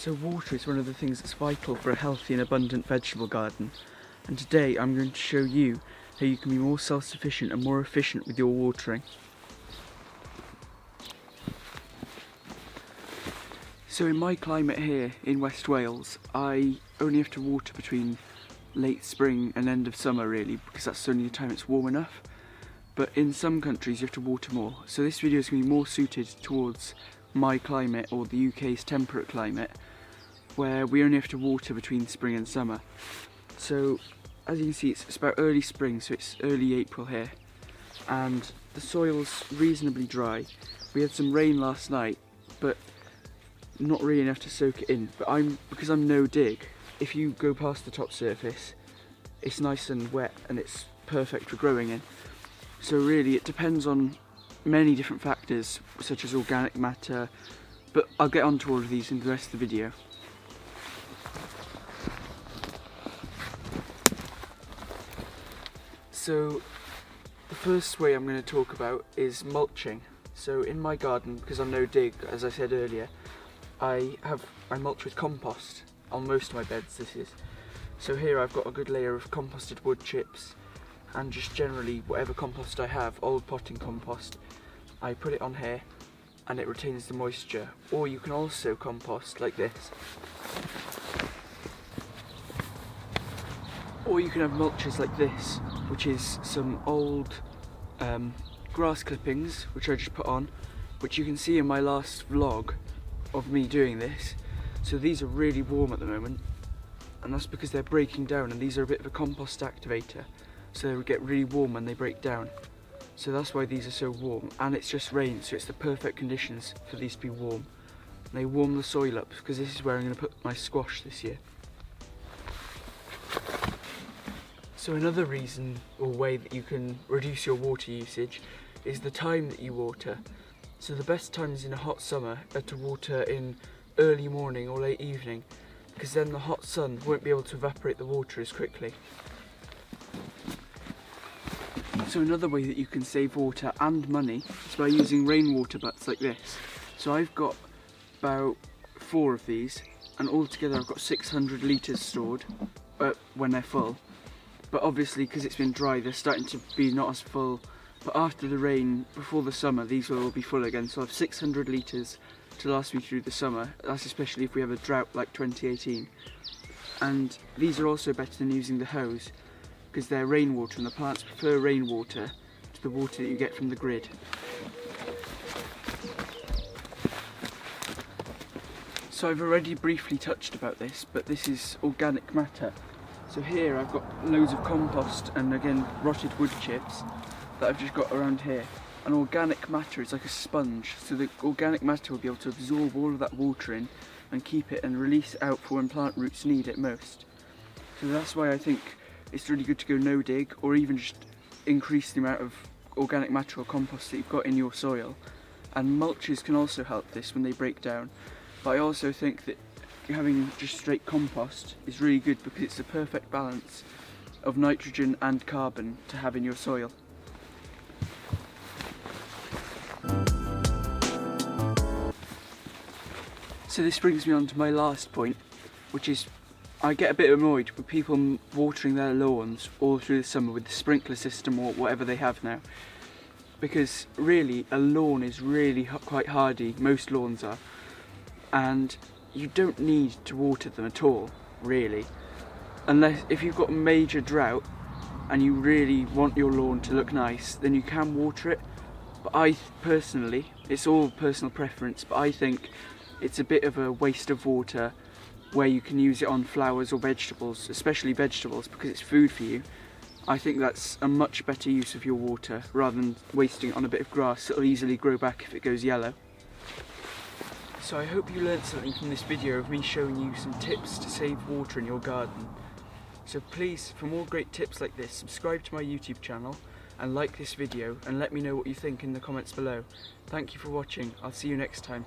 So water is one of the things that's vital for a healthy and abundant vegetable garden, and today I'm going to show you how you can be more self-sufficient and more efficient with your watering. So in my climate here in West Wales, I only have to water between late spring and end of summer really, because that's only the time it's warm enough. But in some countries you have to water more, so this video is going to be more suited towards my climate, or the UK's temperate climate, where we only have to water between spring and summer. So as you can see, it's about early spring, so it's early April here, and the soil's reasonably dry. We had some rain last night, but not really enough to soak it in. But because I'm no dig, if you go past the top surface, it's nice and wet and it's perfect for growing in. So really it depends on many different factors, such as organic matter, but I'll get onto all of these in the rest of the video. So the first way I'm going to talk about is mulching. So in my garden, because I'm no dig, as I said earlier, I mulch with compost on most of my beds. This is. So here I've got a good layer of composted wood chips, and just generally whatever compost I have, old potting compost, I put it on here and it retains the moisture. Or you can also compost like this. Or you can have mulches like this, which is some old grass clippings, which I just put on, which you can see in my last vlog of me doing this. So these are really warm at the moment, and that's because they're breaking down, and these are a bit of a compost activator, so they get really warm when they break down. So that's why these are so warm, and it's just rain, so it's the perfect conditions for these to be warm. And they warm the soil up, because this is where I'm going to put my squash this year. So another reason or way that you can reduce your water usage is the time that you water. So the best times in a hot summer are to water in early morning or late evening, because then the hot sun won't be able to evaporate the water as quickly. So another way that you can save water and money is by using rainwater butts like this. So I've got about 4 of these, and altogether I've got 600 litres stored when they're full. But obviously, because it's been dry, they're starting to be not as full. But after the rain, before the summer, these will all be full again. So I have 600 litres to last me through the summer. That's especially if we have a drought like 2018. And these are also better than using the hose, because they're rainwater, and the plants prefer rainwater to the water that you get from the grid. So I've already briefly touched about this, but this is organic matter. So here I've got loads of compost and again rotted wood chips that I've just got around here. And organic matter is like a sponge, so the organic matter will be able to absorb all of that water in and keep it and release it out for when plant roots need it most. So that's why I think it's really good to go no dig, or even just increase the amount of organic matter or compost that you've got in your soil. And mulches can also help this when they break down. But I also think that having just straight compost is really good, because it's the perfect balance of nitrogen and carbon to have in your soil. So this brings me on to my last point, which is I get a bit annoyed with people watering their lawns all through the summer with the sprinkler system or whatever they have now, because really a lawn is really quite hardy, most lawns are, and you don't need to water them at all, really, unless if you've got a major drought and you really want your lawn to look nice, then you can water it. But I personally, it's all personal preference, but I think it's a bit of a waste of water where you can use it on flowers or vegetables, especially vegetables, because it's food for you. I think that's a much better use of your water rather than wasting it on a bit of grass that'll easily grow back if it goes yellow. So I hope you learned something from this video of me showing you some tips to save water in your garden. So please, for more great tips like this, subscribe to my YouTube channel and like this video, and let me know what you think in the comments below. Thank you for watching. I'll see you next time.